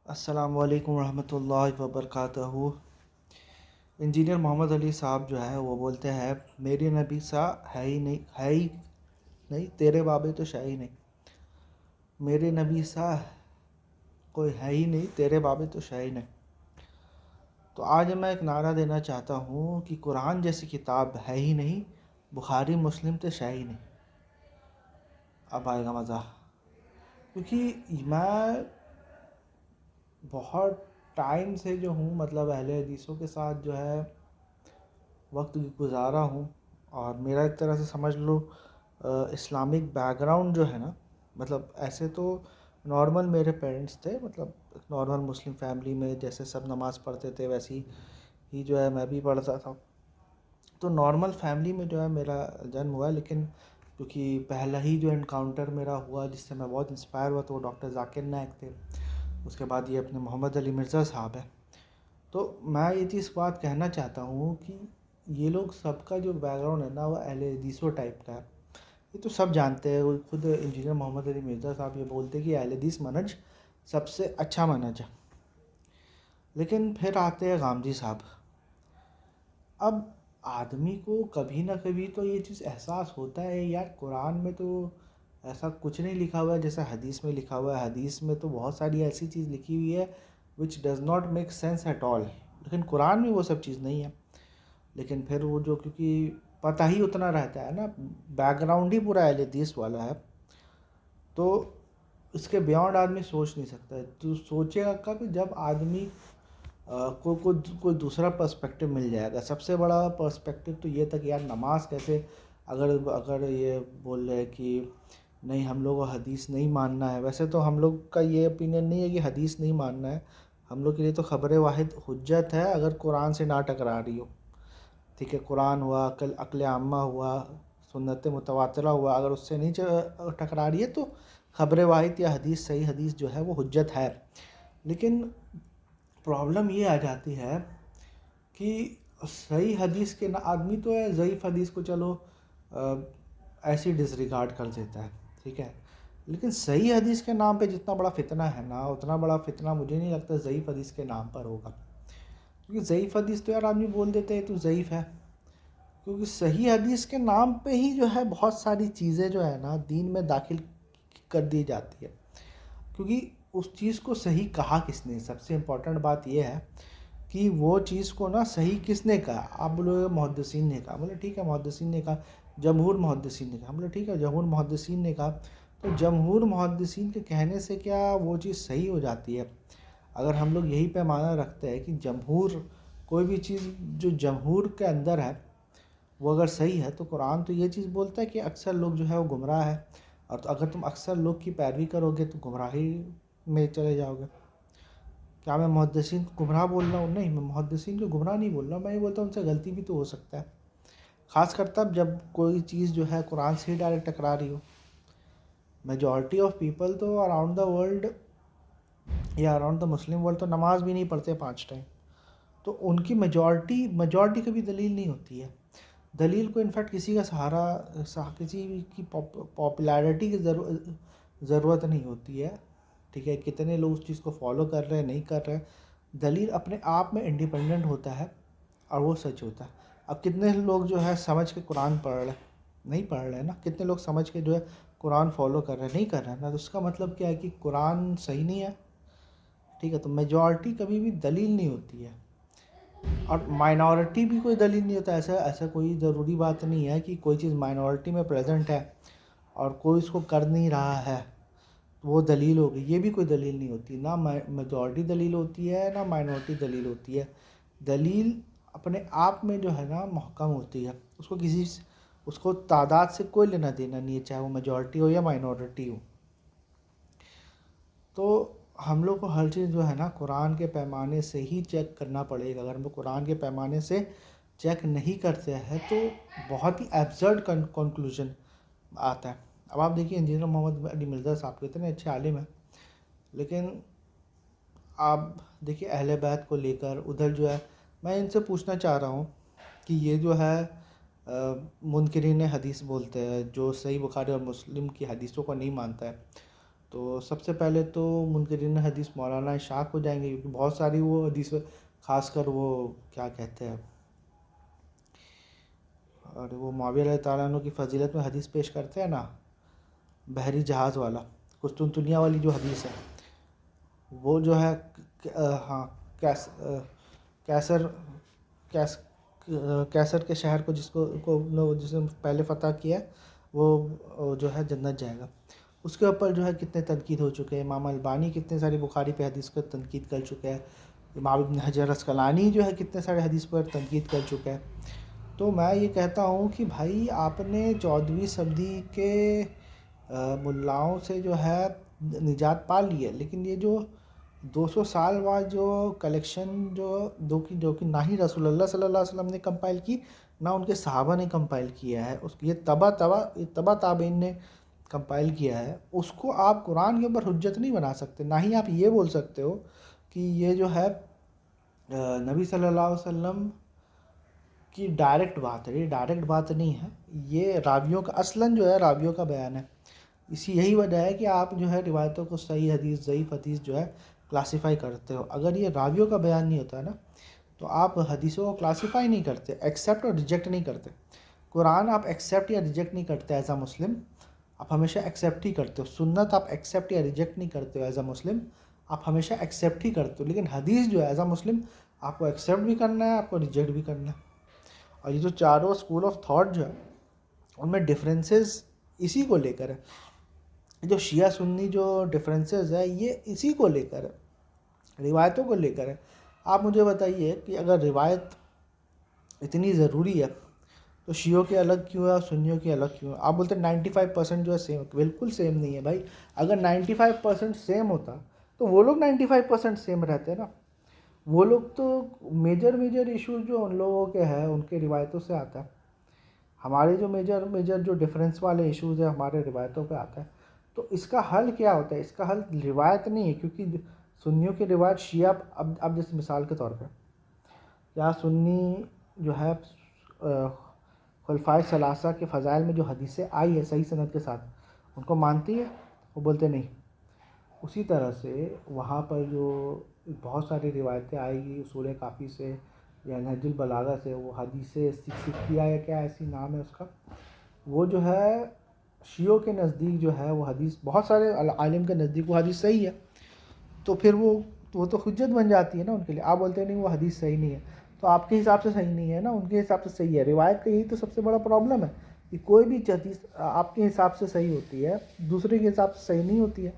السلام علیکم ورحمۃ اللہ وبرکاتہ۔ انجینئر محمد علی صاحب جو ہے وہ بولتے ہیں میری نبی سا ہے ہی نہیں تیرے بابے تو شاہی نہیں، میرے نبی سا کوئی ہے ہی نہیں تیرے بابے تو شاہی نہیں۔ تو آج میں ایک نعرہ دینا چاہتا ہوں کہ قرآن جیسی کتاب ہے ہی نہیں، بخاری مسلم تو شاہی نہیں۔ اب آئے گا مزہ، کیونکہ میں بہت ٹائم سے جو ہوں مطلب اہل حدیثوں کے ساتھ جو ہے وقت گزارا ہوں، اور میرا ایک طرح سے سمجھ لو اسلامک بیک گراؤنڈ جو ہے نا، مطلب ایسے تو نارمل میرے پیرنٹس تھے، مطلب نارمل مسلم فیملی میں جیسے سب نماز پڑھتے تھے ویسی ہی جو ہے میں بھی پڑھتا تھا، تو نارمل فیملی میں جو ہے میرا جنم ہوا ہے۔ لیکن کیونکہ پہلا ہی جو انکاؤنٹر میرا ہوا جس سے میں بہت انسپائر ہوا تو وہ ڈاکٹر ذاکر نائک تھے، اس کے بعد یہ اپنے محمد علی مرزا صاحب ہے۔ تو میں یہ چیز بات کہنا چاہتا ہوں کہ یہ لوگ سب کا جو بیک گراؤنڈ ہے نا وہ اہل حدیثوں ٹائپ کا ہے، یہ تو سب جانتے ہیں، وہ خود انجینئر محمد علی مرزا صاحب یہ بولتے ہیں کہ اہل حدیث منہج سب سے اچھا منہج ہے۔ لیکن پھر آتے ہیں غامدی صاحب۔ اب آدمی کو کبھی نہ کبھی تو یہ چیز احساس ہوتا ہے یار قرآن میں تو ایسا کچھ نہیں لکھا ہوا ہے جیسا حدیث میں لکھا ہوا ہے، حدیث میں تو بہت ساری ایسی چیز لکھی ہوئی ہے which does not make sense at all، لیکن قرآن میں وہ سب چیز نہیں ہے۔ لیکن پھر وہ جو کیونکہ پتہ ہی اتنا رہتا ہے نا، بیک گراؤنڈ ہی پورا اہل حدیث والا ہے، تو اس کے بیانڈ آدمی سوچ نہیں سکتا ہے۔ تو سوچے گا کب جب آدمی کو کوئی دوسرا پرسپیکٹیو مل جائے گا۔ سب سے بڑا پرسپیکٹیو تو یہ تھا کہ یار نماز کیسے، اگر یہ بول رہے کہ نہیں ہم لوگ کو حدیث نہیں ماننا ہے، ویسے تو ہم لوگ کا یہ اپینین نہیں ہے کہ حدیث نہیں ماننا ہے، ہم لوگ کے لیے تو خبر واحد حجت ہے اگر قرآن سے نہ ٹکرا رہی ہو، ٹھیک ہے، قرآن ہوا، عقل عامہ ہوا، سنت متواترہ ہوا، اگر اس سے نہیں ٹکرا رہی ہے تو خبر واحد یا حدیث، صحیح حدیث جو ہے وہ حجت ہے۔ لیکن پرابلم یہ آ جاتی ہے کہ صحیح حدیث کے آدمی تو ہے، ضعیف حدیث کو چلو ایسی ڈسریگارڈ کر دیتا ہے، ٹھیک ہے، لیکن صحیح حدیث کے نام پہ جتنا بڑا فتنہ ہے نا اتنا بڑا فتنہ مجھے نہیں لگتا ضعیف حدیث کے نام پر ہوگا، کیونکہ ضعیف حدیث تو یار آدمی بول دیتے ہیں تو ضعیف ہے، کیونکہ صحیح حدیث کے نام پہ ہی جو ہے بہت ساری چیزیں جو ہے نا دین میں داخل کر دی جاتی ہے، کیونکہ اس چیز کو صحیح کہا کس نے، سب سے امپورٹنٹ بات یہ ہے کہ وہ چیز کو نا صحیح کس نے کہا۔ آپ بولے محدثین نے کہا، بولے ٹھیک ہے محدثین نے کہا، جمہور محدثین نے کہا، بولے ٹھیک ہے جمہور محدثین نے کہا، تو جمہور محدثین کے کہنے سے کیا وہ چیز صحیح ہو جاتی ہے؟ اگر ہم لوگ یہی پیمانہ رکھتے ہیں کہ جمہور کوئی بھی چیز جو جمہور کے اندر ہے وہ اگر صحیح ہے، تو قرآن تو یہ چیز بولتا ہے کہ اکثر لوگ جو ہے وہ گمراہ ہے، اور تو اگر تم اکثر لوگ کی پیروی کرو گے تو گمراہی میں چلے جاؤ گے۔ کیا میں محدثین کو گمراہ بول رہا ہوں؟ نہیں، میں محدثین کو گمراہ نہیں بول رہا، میں یہ بولتا ہوں ان سے غلطی بھی تو ہو سکتا ہے، خاص کر تب جب کوئی چیز جو ہے قرآن سے ہی ڈائریکٹ ٹکرا رہی ہو۔ میجورٹی آف پیپل تو اراؤنڈ دا ورلڈ یا اراؤنڈ دا مسلم ورلڈ تو نماز بھی نہیں پڑھتے 5 ٹائم، تو ان کی میجورٹی کبھی دلیل نہیں ہوتی ہے۔ دلیل کو انفیکٹ کسی کا سہارا، کسی کی پاپولیرٹی کی ضرورت نہیں ہوتی ہے، ٹھیک ہے، کتنے لوگ اس چیز کو فالو کر رہے ہیں نہیں کر رہے، دلیل اپنے آپ میں انڈیپینڈنٹ ہوتا ہے اور وہ سچ ہوتا ہے۔ اب کتنے لوگ جو ہے سمجھ کے قرآن پڑھ رہے ہیں؟ نہیں پڑھ رہے ہیں نا، کتنے لوگ سمجھ کے جو ہے قرآن فالو کر رہے ہیں؟ نہیں کر رہے ہیں نا، تو اس کا مطلب کیا ہے کہ قرآن صحیح نہیں ہے، ٹھیک ہے، تو میجورٹی کبھی بھی دلیل نہیں ہوتی ہے، اور مائنورٹی بھی کوئی دلیل نہیں ہوتا، ایسا کوئی ضروری بات نہیں ہے کہ کوئی چیز مائنورٹی میں پریزنٹ ہے اور کوئی اس کو کر نہیں رہا ہے وہ دلیل ہوگی، یہ بھی کوئی دلیل نہیں ہوتی، نہ میجورٹی دلیل ہوتی ہے نہ مائنورٹی دلیل ہوتی ہے۔ دلیل اپنے آپ میں جو ہے نا محکم ہوتی ہے، اس کو تعداد سے کوئی لینا دینا نہیں ہے، چاہے وہ میجورٹی ہو یا مائنورٹی ہو۔ تو ہم لوگ کو ہر چیز جو ہے نا قرآن کے پیمانے سے ہی چیک کرنا پڑے گا، اگر ہم لوگ قرآن کے پیمانے سے چیک نہیں کرتے ہیں تو بہت ہی ایبسرڈ کنکلوژن آتا ہے۔ اب آپ دیکھیے انجینئر محمد علی مرزا صاحب کتنے اچھے عالم ہیں، لیکن آپ دیکھیے اہل بیت کو لے کر ادھر جو ہے، میں ان سے پوچھنا چاہ رہا ہوں کہ یہ جو ہے منکرین حدیث بولتے ہیں، جو صحیح بخاری اور مسلم کی حدیثوں کو نہیں مانتا ہے، تو سب سے پہلے تو منکرین حدیث مولانا اشاق ہو جائیں گے، کیونکہ بہت ساری وہ حدیث، خاص کر وہ کیا کہتے ہیں، اور وہ معاویہ رضی تعالیٰ عنہ کی فضیلت میں حدیث پیش کرتے ہیں نا، بحری جہاز والا، قسطنطنیہ والی جو حدیث ہے، وہ جو ہے ہاں، کیسر کیس کیسر کے شہر کو جس نے پہلے فتح کیا وہ جو ہے جنت جائے گا. اس کے اوپر جو ہے کتنے تنقید ہو چکے ہیں. امام البانی کتنے ساری بخاری پہ حدیث پر تنقید کر چکے ہیں. امام ابن حجر عسقلانی جو ہے کتنے سارے حدیث پر تنقید کر چکے ہیں. تو میں یہ کہتا ہوں کہ بھائی آپ نے 14ویں صدی کے ملاؤں سے جو ہے نجات پا لی ہے، لیکن یہ جو 200 سال بعد جو کلیکشن جو کہ نہ ہی رسول اللہ صلی اللہ علیہ وسلم نے کمپائل کی، نہ ان کے صحابہ نے کمپائل کیا ہے، یہ تبا تابعین نے کمپائل کیا ہے، اس کو آپ قرآن کے اوپر حجت نہیں بنا سکتے. نہ ہی آپ یہ بول سکتے ہو کہ یہ جو ہے نبی صلی اللہ علیہ وسلم کی ڈائریکٹ بات ہے. یہ ڈائریکٹ بات نہیں ہے، یہ راویوں کا اصلاً جو ہے راویوں کا بیان ہے. یہی وجہ ہے کہ آپ جو ہے روایتوں کو صحیح حدیث، ضعیف حدیث جو ہے کلاسیفائی کرتے ہو. اگر یہ راویوں کا بیان نہیں ہوتا نا تو آپ حدیثوں کو کلاسیفائی نہیں کرتے، ایکسیپٹ اور ریجیکٹ نہیں کرتے. قرآن آپ ایکسیپٹ یا ریجیکٹ نہیں کرتے ایز اے مسلم، آپ ہمیشہ ایکسیپٹ ہی کرتے ہو. سنت آپ ایکسیپٹ یا ریجیکٹ نہیں کرتے ہو ایز اے مسلم، آپ ہمیشہ ایکسیپٹ ہی کرتے ہو. لیکن حدیث جو ہے ایز اے مسلم آپ کو ایکسیپٹ بھی کرنا ہے، آپ کو ریجیکٹ بھی کرنا ہے. اور یہ جو چاروں اسکول آف تھاٹ جو ہے ان میں ڈفرینسز اسی کو لے کر ہے. جو شیعہ سنی جو ڈفرینسز ہے یہ اسی کو لے کر ہے، روایتوں کو لے کر ہے. آپ مجھے بتائیے کہ اگر روایت اتنی ضروری ہے تو شیعوں کے الگ کیوں ہے اور سنیوں کے الگ کیوں ہے؟ آپ بولتے ہیں 95% جو ہے سیم. بالکل سیم نہیں ہے بھائی. اگر 95% سیم ہوتا تو وہ لوگ 95% سیم رہتے نا. وہ لوگ تو میجر ایشوز جو ان لوگوں کے ہیں ان کے روایتوں سے آتا ہے. ہمارے جو میجر جو ڈفرینس والے ایشوز ہیں ہمارے روایتوں پہ آتا ہے. تو اس کا حل کیا ہوتا ہے؟ اس کا حل روایت نہیں ہے، کیونکہ سنیوں کی روایت شیعہ اب جیسے مثال کے طور پہ کیا سنی جو ہے خلفائے ثلاثہ کے فضائل میں جو حدیثیں آئی ہے صحیح سند کے ساتھ ان کو مانتی ہے؟ وہ بولتے نہیں. اسی طرح سے وہاں پر جو بہت ساری روایتیں آئے گی اصول کافی سے یا نہج البلاغہ سے، وہ حدیث سکھیا یا کیا ایسی نام ہے اس کا، وہ جو ہے شیعوں کے نزدیک جو ہے وہ حدیث، بہت سارے عالم کے نزدیک وہ حدیث صحیح ہے. تو پھر وہ تو حجت بن جاتی ہے نا ان کے لیے. آپ بولتے ہیں نہیں وہ حدیث صحیح نہیں ہے، تو آپ کے حساب سے صحیح نہیں ہے نا، ان کے حساب سے صحیح ہے. روایت کا یہی تو سب سے بڑا پرابلم ہے کہ کوئی بھی حدیث آپ کے حساب سے صحیح ہوتی ہے، دوسرے کے حساب سے صحیح نہیں ہوتی ہے.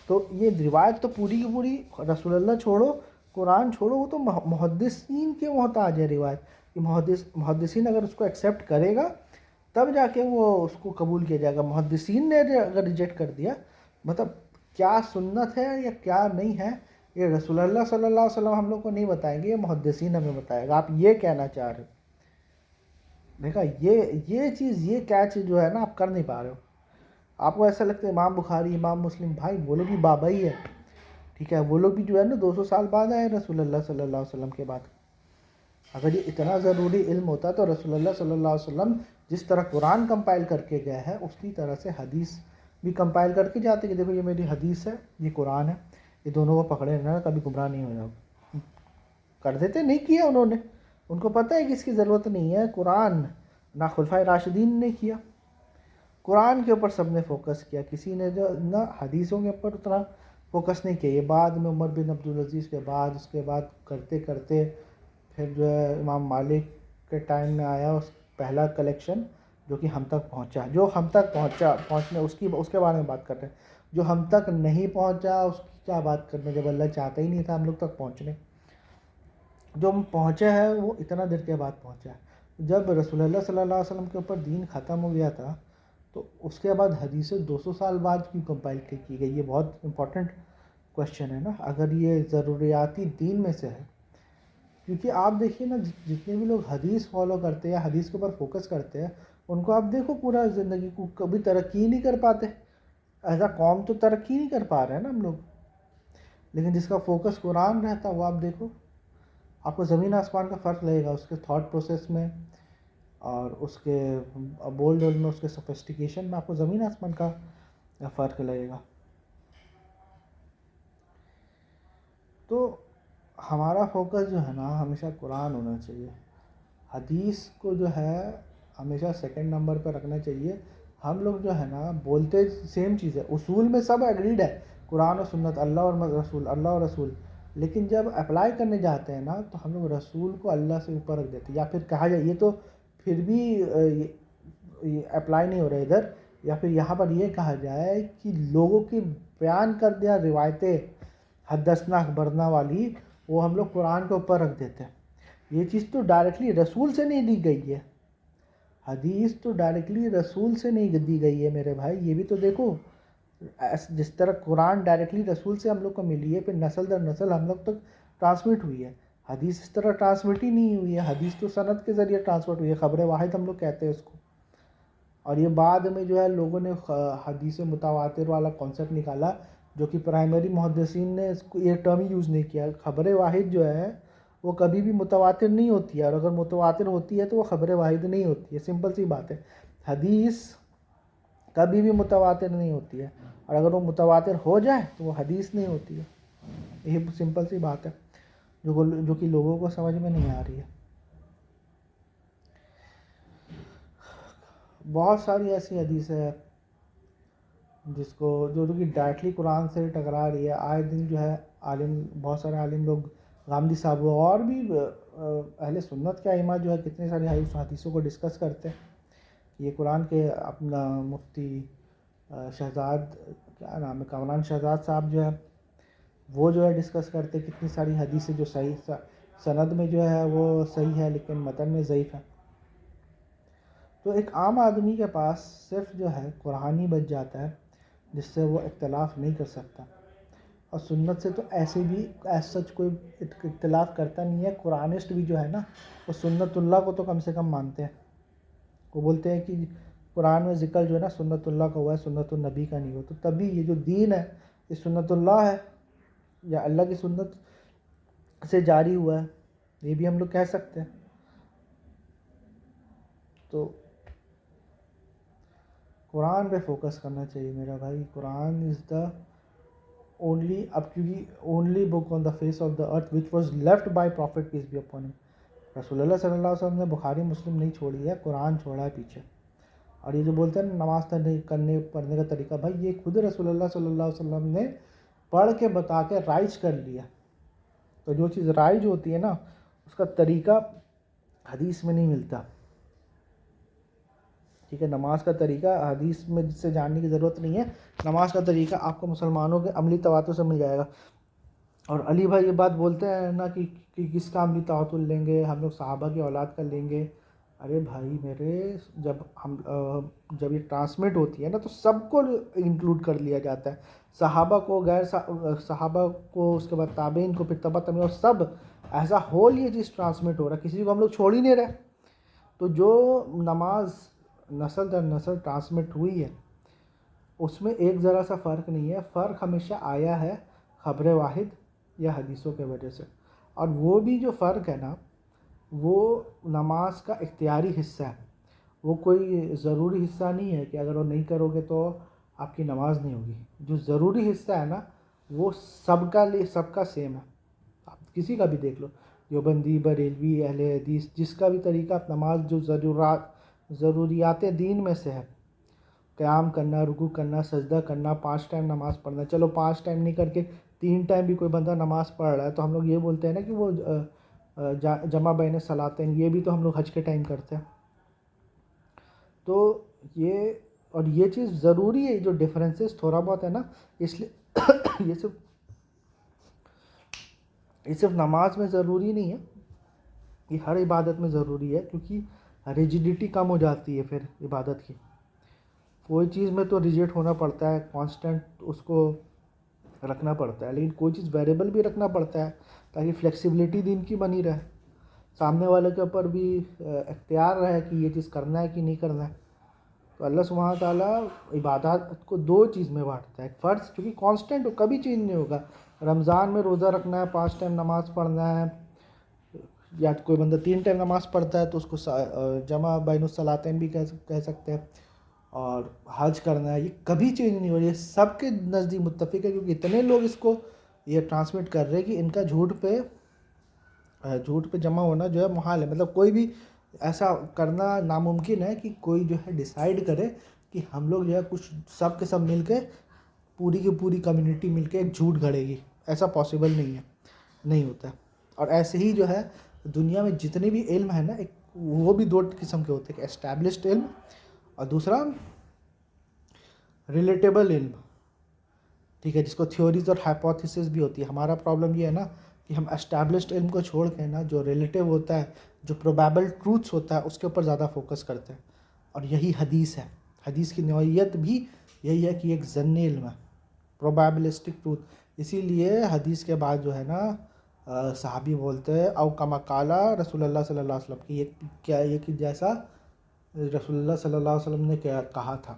تو یہ روایت تو پوری کی پوری، رسول اللہ چھوڑو، قرآن چھوڑو، وہ تو محدثین کے محتاج ہے روایت. کہ محدثین اگر اس کو ایکسیپٹ کرے گا تب جا کے وہ اس کو قبول کیا جائے گا. محدثین نے اگر ریجیکٹ کر دیا، مطلب کیا سنت ہے یا کیا نہیں ہے یہ رسول اللہ صلی اللہ علیہ وسلم ہم لوگ کو نہیں بتائیں گے، یہ محدثین ہمیں بتائے گا. آپ یہ کہنا چاہ رہے ہو؟ دیکھا یہ چیز، یہ کیچ جو ہے نا آپ کر نہیں پا رہے ہو. آپ کو ایسا لگتا ہے امام بخاری، امام مسلم، بھائی وہ لوگ بھی بابا ہی ہے، ٹھیک ہے، وہ لوگ بھی جو ہے نا 200 سال بعد آئے رسول اللہ صلی اللہ علیہ وسلم کے بعد. اگر یہ اتنا ضروری علم ہوتا تو رسول اللہ صلی اللہ علیہ وسلم جس طرح قرآن کمپائل کر کے گئے ہیں اسی طرح سے حدیث بھی کمپائل کر کے جاتے کہ دیکھو یہ میری حدیث ہے، یہ قرآن ہے، یہ دونوں کو پکڑے رہنا، کبھی گمراہ نہیں ہو جاؤ. کر دیتے، نہیں کیا انہوں نے. ان کو پتہ ہے کہ اس کی ضرورت نہیں ہے. قرآن نہ خلفائے راشدین نے کیا، قرآن کے اوپر سب نے فوکس کیا، کسی نے جو نہ حدیثوں کے اوپر اتنا فوکس نہیں کیا. یہ بعد میں عمر بن عبدالعزیز کے بعد، اس کے بعد کرتے کرتے پھر جو ہے امام مالک کے ٹائم میں آیا اس پہلا کلیکشن جو کہ ہم تک پہنچا. جو ہم تک پہنچنے اس کے بارے میں بات کرتے ہیں. جو ہم تک نہیں پہنچا اس کی کیا بات کرنے، جب اللہ چاہتا ہی نہیں تھا ہم لوگ تک پہنچنے. جو ہم پہنچے ہیں وہ اتنا دیر کے بعد پہنچا ہے. جب رسول اللہ صلی اللہ علیہ وسلم کے اوپر دین ختم ہو گیا تھا تو اس کے بعد حدیثیں 200 سال بعد کیوں کمپائل کی گئی؟ یہ بہت امپورٹنٹ کوشچن ہے نا. اگر یہ ضروریاتی دین میں سے ہے، کیونکہ آپ دیکھیے نا جتنے بھی لوگ حدیث فالو کرتے ہیں یا حدیث کے اوپر فوکس کرتے ہیں ان کو آپ دیکھو پورا زندگی کو کبھی ترقی ہی نہیں کر پاتے. ایسا قوم تو ترقی نہیں کر پا رہے ہیں نا ہم لوگ. لیکن جس کا فوکس قرآن رہتا وہ آپ دیکھو، آپ کو زمین آسمان کا فرق لگے گا اس کے تھاٹ پروسیس میں اور اس کے بول میں، اس کے سوفسٹیکیشن میں آپ کو زمین آسمان کا فرق لگے گا. تو ہمارا فوکس جو ہے نا ہمیشہ قرآن ہونا چاہیے. حدیث کو جو ہے ہمیشہ سیکنڈ نمبر پہ رکھنا چاہیے. ہم لوگ جو ہے نا بولتے سیم چیز ہے, اصول میں سب ایگریڈ ہے, قرآن و سنت, اللہ اور رسول, اللہ اور رسول, لیکن جب اپلائی کرنے جاتے ہیں نا تو ہم لوگ رسول کو اللہ سے اوپر رکھ دیتے ہیں. یا پھر کہا جائے یہ تو پھر بھی اپلائی نہیں ہو رہا ادھر, یا پھر یہاں پر یہ کہا جائے کہ لوگوں کی بیان کر دیا روایتیں حدثنا اخبرنا والی, وہ ہم لوگ قرآن کے اوپر رکھ دیتے ہیں. یہ چیز تو ڈائریکٹلی رسول سے نہیں دی گئی ہے, حدیث تو ڈائریکٹلی رسول سے نہیں دی گئی ہے میرے بھائی. یہ بھی تو دیکھو, جس طرح قرآن ڈائریکٹلی رسول سے ہم لوگ کو ملی ہے, پھر نسل در نسل ہم لوگ تک ٹرانسمٹ ہوئی ہے. حدیث اس طرح ٹرانسمٹ ہی نہیں ہوئی ہے, حدیث تو سند کے ذریعے ٹرانسمٹ ہوئی ہے, خبر واحد ہم لوگ کہتے ہیں اس کو. اور یہ بعد میں جو ہے لوگوں نے حدیث متواتر والا کانسیپٹ نکالا, جو کہ پرائمری محدثین نے اس کو یہ ٹرم یوز نہیں کیا. خبر واحد جو ہے وہ کبھی بھی متواتر نہیں ہوتی ہے, اور اگر متواتر ہوتی ہے تو وہ خبر واحد نہیں ہوتی ہے. سمپل سی بات ہے. حدیث کبھی بھی متواتر نہیں ہوتی ہے, اور اگر وہ متواتر ہو جائے تو وہ حدیث نہیں ہوتی ہے. یہ سمپل سی بات ہے جو کہ لوگوں کو سمجھ میں نہیں آ رہی ہے. بہت ساری ایسی حدیث ہے جس کو جو کہ ڈائریکٹلی قرآن سے ٹکرا رہی ہے. آئے دن جو ہے عالم, بہت سارے عالم لوگ, غامدی صاحب اور بھی اہل سنت کے ائمہ جو ہے کتنے ساری حدیثوں کو ڈسکس کرتے ہیں. یہ قرآن کے اپنا مفتی شہزاد, کیا نام ہے, کامران شہزاد صاحب جو ہے وہ جو ہے ڈسکس کرتے کتنی ساری حدیثیں جو صحیح سند میں جو ہے وہ صحیح ہے لیکن متن میں ضعیف ہے. تو ایک عام آدمی کے پاس صرف جو ہے قرآن ہی بچ جاتا ہے جس سے وہ اختلاف نہیں کر سکتا, اور سنت سے تو ایسے بھی ایز سچ کوئی اختلاف کرتا نہیں ہے. قرآنسٹ بھی جو ہے نا وہ سنت اللہ کو تو کم سے کم مانتے ہیں. وہ بولتے ہیں کہ قرآن میں ذکر جو ہے نا سنت اللہ کا ہوا ہے, سنت النبی کا نہیں ہوا. تو تبھی یہ جو دین ہے یہ سنت اللہ ہے یا اللہ کی سنت سے جاری ہوا ہے, یہ بھی ہم لوگ کہہ سکتے ہیں. تو قرآن پہ فوکس کرنا چاہیے میرا بھائی. قرآن از دا اونلی, اب کیونکہ only book on the face of the earth which was left by prophet peace be upon him. رسول اللہ صلی اللہ علیہ وسلم نے بخاری مسلم نہیں چھوڑی ہے, قرآن چھوڑا ہے پیچھے. اور یہ جو بولتے ہیں نماز پڑھنے کا طریقہ, بھائی یہ خود رسول اللہ صلی اللہ علیہ وسلم نے پڑھ کے بتا کے رائج کر لیا. تو جو چیز رائج ہوتی ہے نا اس کا طریقہ حدیث میں نہیں ملتا. ٹھیک ہے, نماز کا طریقہ حدیث میں جس سے جاننے کی ضرورت نہیں ہے. نماز کا طریقہ آپ کو مسلمانوں کے عملی تواتر سے مل جائے گا. اور علی بھائی یہ بات بولتے ہیں نا کہ کس کا عملی تواتر لیں گے, ہم لوگ صحابہ کی اولاد کا لیں گے. ارے بھائی میرے, جب یہ ٹرانسمٹ ہوتی ہے نا تو سب کو انکلوڈ کر لیا جاتا ہے, صحابہ کو, غیر صحابہ کو, اس کے بعد تابعین کو, پھر تبع تابعین, اور سب ایز اے ہول یہ چیز ٹرانسمٹ ہو رہا ہے, کسی کو ہم لوگ چھوڑ ہی نہیں رہے. تو جو نماز نسل در نسل ٹرانسمٹ ہوئی ہے اس میں ایک ذرا سا فرق نہیں ہے. فرق ہمیشہ آیا ہے خبر واحد یا حدیثوں کے وجہ سے. اور وہ بھی جو فرق ہے نا وہ نماز کا اختیاری حصہ ہے, وہ کوئی ضروری حصہ نہیں ہے کہ اگر وہ نہیں کرو گے تو آپ کی نماز نہیں ہوگی. جو ضروری حصہ ہے نا وہ سب کا سیم ہے. آپ کسی کا بھی دیکھ لو, دیوبندی, بریلوی, اہل حدیث, جس کا بھی طریقہ نماز جو ضروریات دین میں سے ہے, قیام کرنا, رکوع کرنا, سجدہ کرنا, 5 ٹائم نماز پڑھنا. چلو 5 ٹائم نہیں کر کے 3 ٹائم بھی کوئی بندہ نماز پڑھ رہا ہے تو ہم لوگ یہ بولتے ہیں نا کہ وہ جمع بین صلاتین, یہ بھی تو ہم لوگ حج کے ٹائم کرتے ہیں. تو یہ چیز ضروری ہے. جو ڈفرینسز تھوڑا بہت ہے نا, اس لیے یہ صرف نماز میں ضروری نہیں ہے, یہ ہر عبادت میں ضروری ہے, کیونکہ ریجیڈیٹی کم ہو جاتی ہے پھر عبادت کی. کوئی چیز میں تو ریجیٹ ہونا پڑتا ہے, کانسٹنٹ اس کو رکھنا پڑتا ہے, لیکن کوئی چیز ویریبل بھی رکھنا پڑتا ہے تاکہ فلیکسیبلٹی دین کی بنی رہے, سامنے والے کے اوپر بھی اختیار رہے کہ یہ چیز کرنا ہے کہ نہیں کرنا ہے. تو اللہ سبحانہ تعالیٰ عبادات کو 2 چیز میں بانٹتا ہے. فرض جو کہ کانسٹنٹ ہو, کبھی چینج نہیں ہوگا. رمضان میں روزہ رکھنا ہے, 5 ٹائم نماز پڑھنا ہے, یا کوئی بندہ 3 ٹائم نماز پڑھتا ہے تو اس کو جمع بین الصلاتین بھی کہہ سکتے ہیں. اور حج کرنا ہے, یہ کبھی چینج نہیں ہو رہی ہے, سب کے نزدیک متفق ہے, کیونکہ اتنے لوگ اس کو یہ ٹرانسمٹ کر رہے کہ ان کا جھوٹ پہ جمع ہونا جو ہے محال ہے. مطلب کوئی بھی ایسا کرنا ناممکن ہے کہ کوئی جو ہے ڈیسائیڈ کرے کہ ہم لوگ جو ہے کچھ سب کے سب مل کے پوری کی پوری کمیونٹی مل کے ایک جھوٹ گھڑے گی. ایسا پاسبل نہیں ہے, نہیں ہوتا ہے. اور ایسے ہی جو ہے دنیا میں جتنے بھی علم ہے نا, ایک وہ بھی دو قسم کے ہوتے ہیں, کہ اسٹیبلشڈ علم اور دوسرا ریلیٹیبل علم, ٹھیک ہے, جس کو تھیوریز اور ہائپوتھیسس بھی ہوتی ہے. ہمارا پرابلم یہ ہے نا کہ ہم اسٹیبلشڈ علم کو چھوڑ کے نا جو ریلیٹیو ہوتا ہے, جو پروبیبل ٹروتھس ہوتا ہے, اس کے اوپر زیادہ فوکس کرتے ہیں. اور یہی حدیث ہے. حدیث کی نوعیت بھی یہی ہے کہ ایک ظنی علم ہے, پروبیبلسٹک ٹروتھ. اسی لیے حدیث کے بعد جو ہے نا صحابی بولتے ہیں او کما قالا رسول اللہ صلی اللہ علیہ وسلم, کہ یہ کیا یہ کہ جیسا رسول اللہ صلی اللہ علیہ وسلم نے کہا تھا.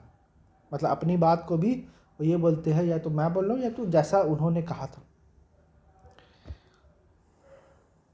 مطلب اپنی بات کو بھی وہ یہ بولتے ہیں یا تو میں بول رہا ہوں یا تو جیسا انہوں نے کہا تھا.